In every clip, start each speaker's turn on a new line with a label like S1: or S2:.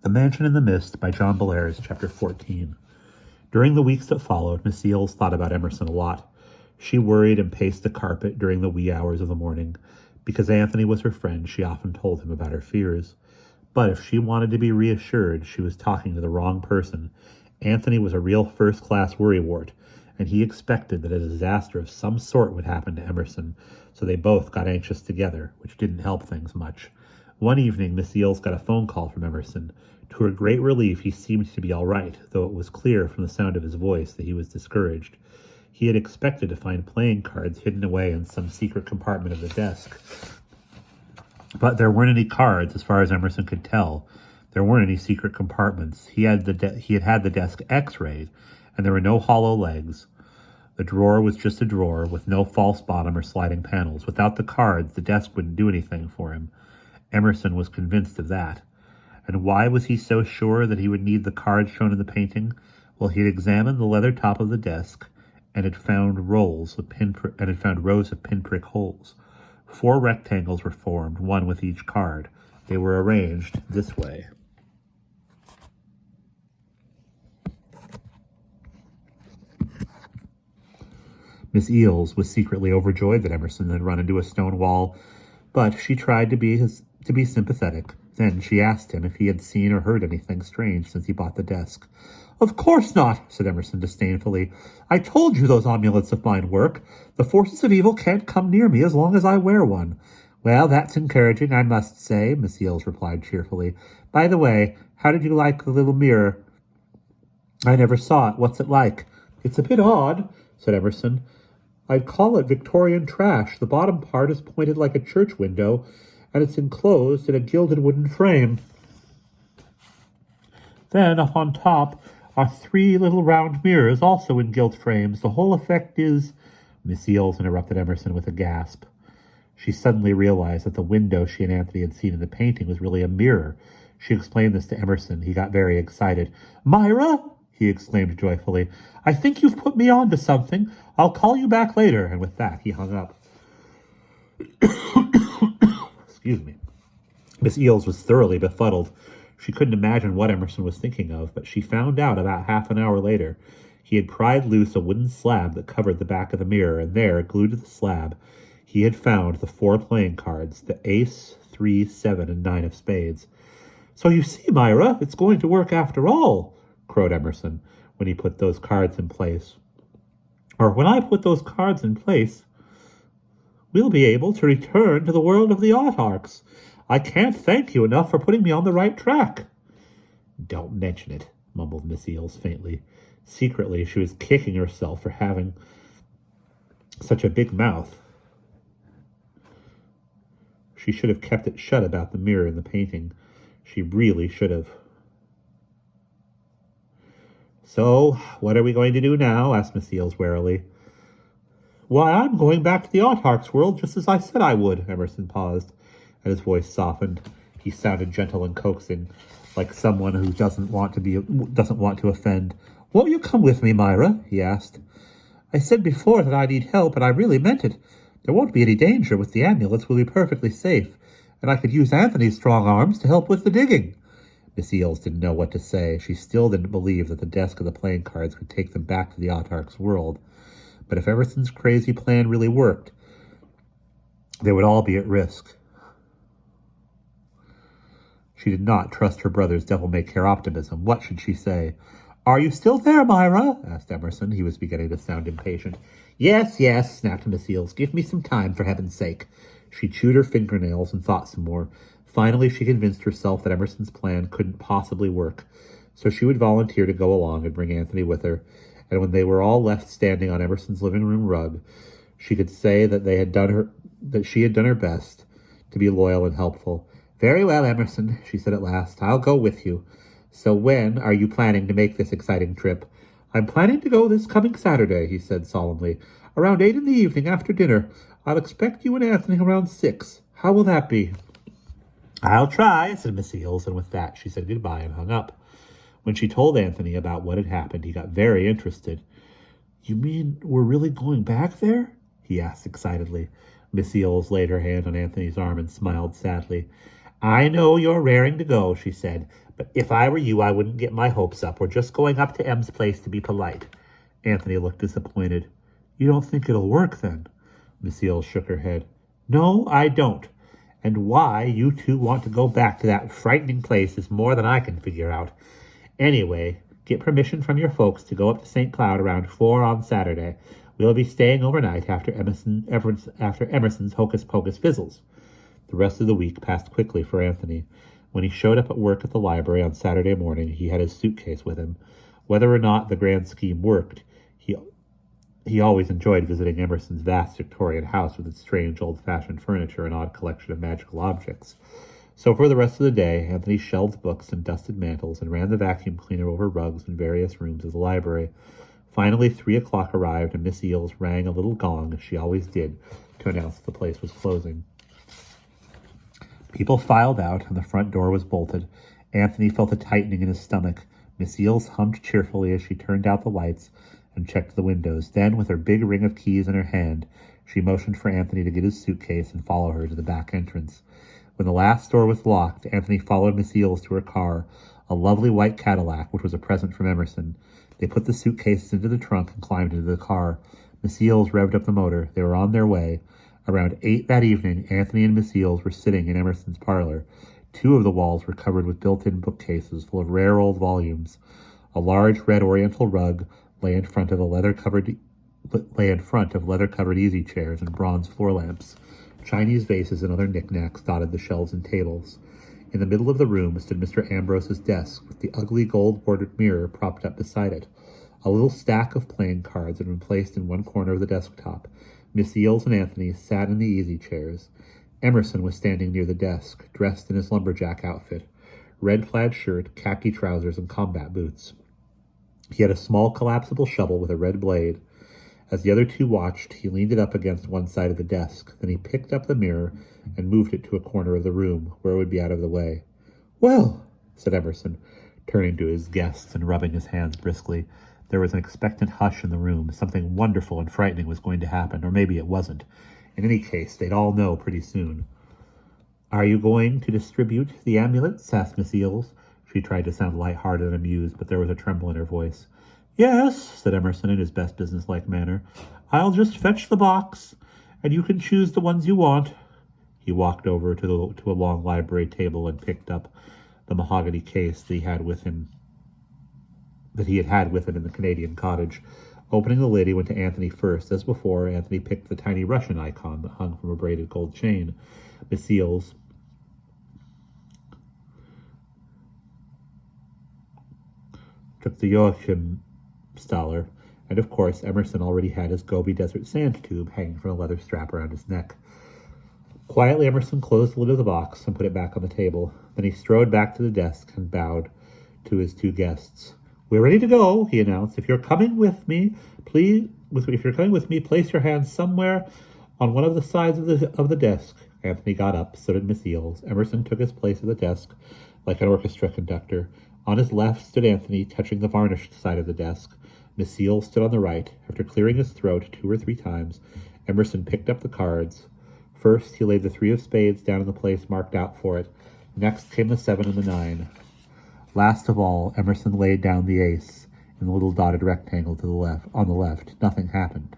S1: The Mansion in the Mist by John Bellairs, Chapter 14. During the weeks that followed, Miss Eels thought about Emerson a lot. She worried and paced the carpet during the wee hours of the morning. Because Anthony was her friend, she often told him about her fears. But if she wanted to be reassured, she was talking to the wrong person. Anthony was a real first-class worrywart, and he expected that a disaster of some sort would happen to Emerson, so they both got anxious together, which didn't help things much. One evening, Miss Eels got a phone call from Emerson. To her great relief, he seemed to be all right, though it was clear from the sound of his voice that he was discouraged. He had expected to find playing cards hidden away in some secret compartment of the desk. But there weren't any cards, as far as Emerson could tell. There weren't any secret compartments. He had had the desk X-rayed, and there were no hollow legs. The drawer was just a drawer, with no false bottom or sliding panels. Without the cards, the desk wouldn't do anything for him. Emerson was convinced of that. And why was he so sure that he would need the cards shown in the painting? Well, he had examined the leather top of the desk and had found rows of pinprick holes. 4 rectangles were formed, one with each card. They were arranged this way. Miss Eels was secretly overjoyed that Emerson had run into a stone wall, but she tried to be sympathetic. Then she asked him if he had seen or heard anything strange since he bought the desk. "Of course not," said Emerson disdainfully. "I told you those amulets of mine work. The forces of evil can't come near me as long as I wear one." "Well, that's encouraging, I must say," Miss Eels replied cheerfully. "By the way, how did you like the little mirror?" "I never saw it. What's it like?" "It's a bit odd," said Emerson. "I'd call it Victorian trash. The bottom part is pointed like a church window, and it's enclosed in a gilded wooden frame. Then, up on top, are 3 little round mirrors, also in gilt frames. The whole effect is—" Miss Eels interrupted Emerson with a gasp. She suddenly realized that the window she and Anthony had seen in the painting was really a mirror. She explained this to Emerson. He got very excited. "Myra!" he exclaimed joyfully. "I think you've put me on to something. I'll call you back later." And with that, he hung up. Excuse me. Miss Eels was thoroughly befuddled. She couldn't imagine what Emerson was thinking of, but she found out about half an hour later. He had pried loose a wooden slab that covered the back of the mirror, and there, glued to the slab, he had found the 4 playing cards, the ace, 3, 7, and 9 of spades. "So you see, Myra, it's going to work after all," crowed Emerson when he put those cards in place. "Or when I put those cards in place, we'll be able to return to the world of the autarchs. I can't thank you enough for putting me on the right track." "Don't mention it," mumbled Miss Eels faintly. Secretly, she was kicking herself for having such a big mouth. She should have kept it shut about the mirror in the painting. She really should have. "So, what are we going to do now?" asked Miss Eels warily. "Why, I'm going back to the autarch's world just as I said I would." Emerson paused, and his voice softened. He sounded gentle and coaxing, like someone who doesn't want to offend. "Won't you come with me, Myra?" he asked. "I said before that I need help, and I really meant it. There won't be any danger. With the amulets, we'll be perfectly safe, and I could use Anthony's strong arms to help with the digging." Miss Eels didn't know what to say. She still didn't believe that the desk of the playing cards could take them back to the autarch's world. But if Emerson's crazy plan really worked, they would all be at risk. She did not trust her brother's devil-may-care optimism. What should she say? "Are you still there, Myra?" asked Emerson. He was beginning to sound impatient. Yes, yes, snapped Miss Eels. "Give me some time, for heaven's sake." She chewed her fingernails and thought some more. Finally, she convinced herself that Emerson's plan couldn't possibly work, so she would volunteer to go along and bring Anthony with her. And when they were all left standing on Emerson's living room rug, she could say that she had done her best to be loyal and helpful. "Very well, Emerson," she said at last. "I'll go with you. So when are you planning to make this exciting trip?" "I'm planning to go this coming Saturday," he said solemnly. "Around 8 in the evening after dinner. I'll expect you and Anthony around 6. How will that be?" "I'll try," said Miss Eels, and with that she said goodbye and hung up. When she told Anthony about what had happened, he got very interested. "You mean we're really going back there?" he asked excitedly. Miss Eels laid her hand on Anthony's arm and smiled sadly. I know you're raring to go, she said, but if I were you, I wouldn't get my hopes up. We're just going up to Em's place to be polite. Anthony looked disappointed. You don't think it'll work, then? Miss Eales shook her head. No, I don't. And why you two want to go back to that frightening place is more than I can figure out. Anyway, get permission from your folks to go up to St. Cloud around 4 on Saturday. We'll be staying overnight after Emerson's Hocus Pocus fizzles. The rest of the week passed quickly for Anthony. When he showed up at work at the library on Saturday morning, he had his suitcase with him. Whether or not the grand scheme worked, he always enjoyed visiting Emerson's vast Victorian house with its strange old-fashioned furniture and odd collection of magical objects. So for the rest of the day, Anthony shelved books and dusted mantels and ran the vacuum cleaner over rugs in various rooms of the library. Finally, 3 o'clock arrived, and Miss Eales rang a little gong, as she always did, to announce that the place was closing. People filed out, and the front door was bolted. Anthony felt a tightening in his stomach. Miss Eales hummed cheerfully as she turned out the lights and checked the windows. Then, with her big ring of keys in her hand, she motioned for Anthony to get his suitcase and follow her to the back entrance. When the last door was locked, Anthony followed Miss Eales to her car, a lovely white Cadillac, which was a present from Emerson. They put the suitcases into the trunk and climbed into the car. Miss Eales revved up the motor. They were on their way. Around 8 that evening, Anthony and Miss Eales were sitting in Emerson's parlor. 2 of the walls were covered with built-in bookcases full of rare old volumes. A large red oriental rug lay in front of leather-covered easy chairs and bronze floor lamps. Chinese vases and other knickknacks dotted the shelves and tables. In the middle of the room stood Mr. Ambrose's desk, with the ugly gold-bordered mirror propped up beside it. A little stack of playing cards had been placed in one corner of the desktop. Miss Eales and Anthony sat in the easy chairs. Emerson was standing near the desk, dressed in his lumberjack outfit, red plaid shirt, khaki trousers, and combat boots. He had a small collapsible shovel with a red blade. As the other 2 watched, he leaned it up against one side of the desk. Then he picked up the mirror and moved it to a corner of the room, where it would be out of the way. Well, said Emerson, turning to his guests and rubbing his hands briskly. There was an expectant hush in the room. Something wonderful and frightening was going to happen, or maybe it wasn't. In any case, they'd all know pretty soon. Are you going to distribute the amulets? Asked Miss Eales. She tried to sound light-hearted and amused, but there was a tremble in her voice. Yes, said Emerson in his best businesslike manner. I'll just fetch the box, and you can choose the ones you want. He walked over to a long library table and picked up the mahogany case that he had had with him in the Canadian cottage. Opening the lid, he went to Anthony first. As before, Anthony picked the tiny Russian icon that hung from a braided gold chain. Miss Eales took the Joachim Staller, and of course Emerson already had his Gobi Desert Sand tube hanging from a leather strap around his neck. Quietly, Emerson closed the lid of the box and put it back on the table. Then he strode back to the desk and bowed to his 2 guests. We're ready to go, he announced. If you're coming with me, place your hands somewhere on one of the sides of the desk. Anthony got up, so did Miss Eales. Emerson took his place at the desk like an orchestra conductor. On his left stood Anthony, touching the varnished side of the desk. Miss Eales stood on the right. After clearing his throat 2 or 3 times, Emerson picked up the cards. First, he laid the 3 of spades down in the place marked out for it. Next came the 7 and the 9. Last of all, Emerson laid down the ace in the little dotted rectangle on the left. Nothing happened.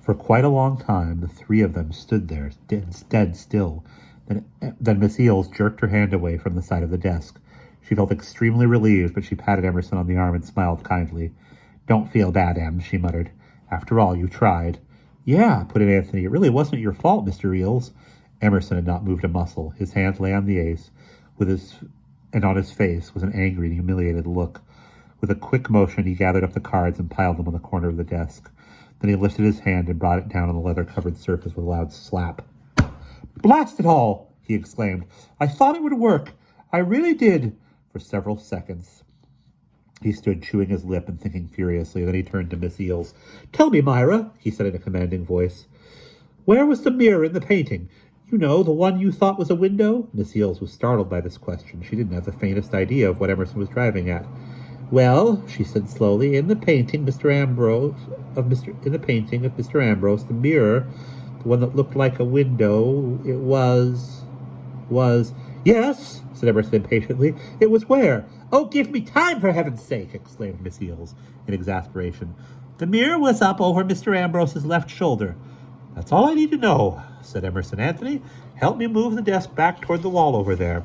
S1: For quite a long time, the 3 of them stood there, dead still. Then Miss Eales jerked her hand away from the side of the desk. She felt extremely relieved, but she patted Emerson on the arm and smiled kindly. Don't feel bad, Em, she muttered. After all, you tried. Yeah, put in Anthony. It really wasn't your fault, Mr. Eales. Emerson had not moved a muscle. His hand lay on the ace, and on his face was an angry and humiliated look. With a quick motion, he gathered up the cards and piled them on the corner of the desk. Then he lifted his hand and brought it down on the leather-covered surface with a loud slap. Blast it all! He exclaimed. I thought it would work. I really did. For several seconds, he stood chewing his lip and thinking furiously. Then he turned to Miss Eales. Tell me, Myra, he said in a commanding voice, where was the mirror in the painting? You know, the one you thought was a window? Miss Eales was startled by this question. She didn't have the faintest idea of what Emerson was driving at. Well, she said slowly, in the painting of Mr. Ambrose, the mirror, the one that looked like a window, it was... Was... Yes, said Emerson impatiently. It was where? Oh, give me time, for heaven's sake, exclaimed Miss Eels in exasperation. The mirror was up over Mr. Ambrose's left shoulder. That's all I need to know, said Emerson. Anthony, help me move the desk back toward the wall over there.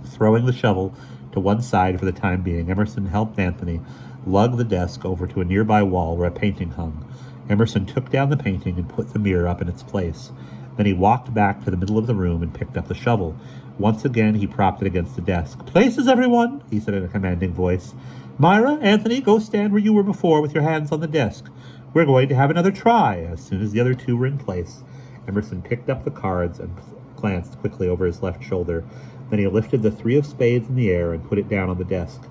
S1: Throwing the shovel to one side for the time being, Emerson helped Anthony lug the desk over to a nearby wall where a painting hung. Emerson took down the painting and put the mirror up in its place. Then he walked back to the middle of the room and picked up the shovel. Once again, he propped it against the desk. Places, everyone, he said in a commanding voice. Myra, Anthony, go stand where you were before with your hands on the desk. We're going to have another try. As soon as the other two were in place, Emerson picked up the cards and glanced quickly over his left shoulder. Then he lifted the 3 of spades in the air and put it down on the desk.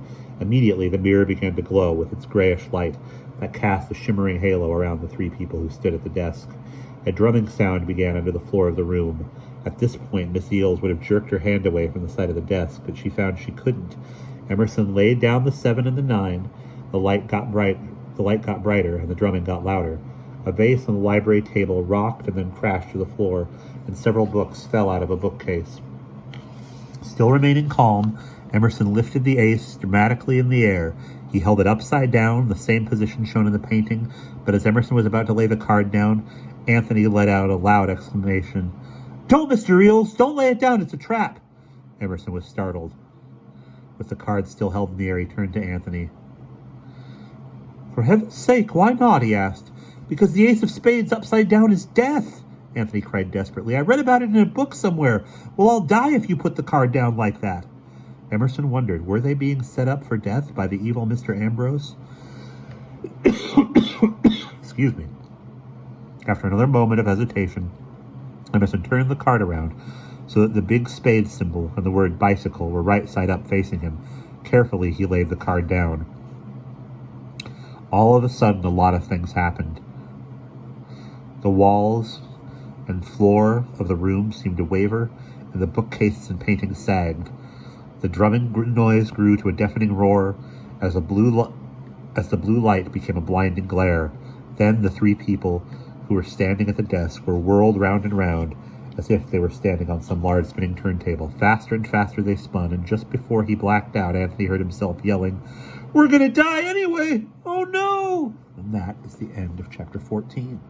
S1: Immediately, the mirror began to glow with its grayish light that cast a shimmering halo around the 3 people who stood at the desk. A drumming sound began under the floor of the room. At this point, Miss Eels would have jerked her hand away from the side of the desk, but she found she couldn't. Emerson laid down the 7 and the 9. The light got brighter, and the drumming got louder. A vase on the library table rocked and then crashed to the floor, and several books fell out of a bookcase. Still remaining calm, Emerson lifted the ace dramatically in the air. He held it upside down, the same position shown in the painting, but as Emerson was about to lay the card down, Anthony let out a loud exclamation. Don't, Mr. Eels! Don't lay it down! It's a trap! Emerson was startled. With the card still held in the air, he turned to Anthony. For heaven's sake, why not? He asked. Because the ace of spades upside down is death, Anthony cried desperately. I read about it in a book somewhere. We'll all die if you put the card down like that. Emerson wondered, were they being set up for death by the evil Mr. Ambrose? Excuse me. After another moment of hesitation, Emerson turned the card around so that the big spade symbol and the word bicycle were right side up facing him. Carefully, he laid the card down. All of a sudden, a lot of things happened. The walls and floor of the room seemed to waver, and the bookcases and paintings sagged. The drumming noise grew to a deafening roar as the blue light became a blinding glare. Then the 3 people who were standing at the desk were whirled round and round as if they were standing on some large spinning turntable. Faster and faster they spun, and just before he blacked out, Anthony heard himself yelling, We're going to die anyway! Oh no! And that is the end of chapter 14.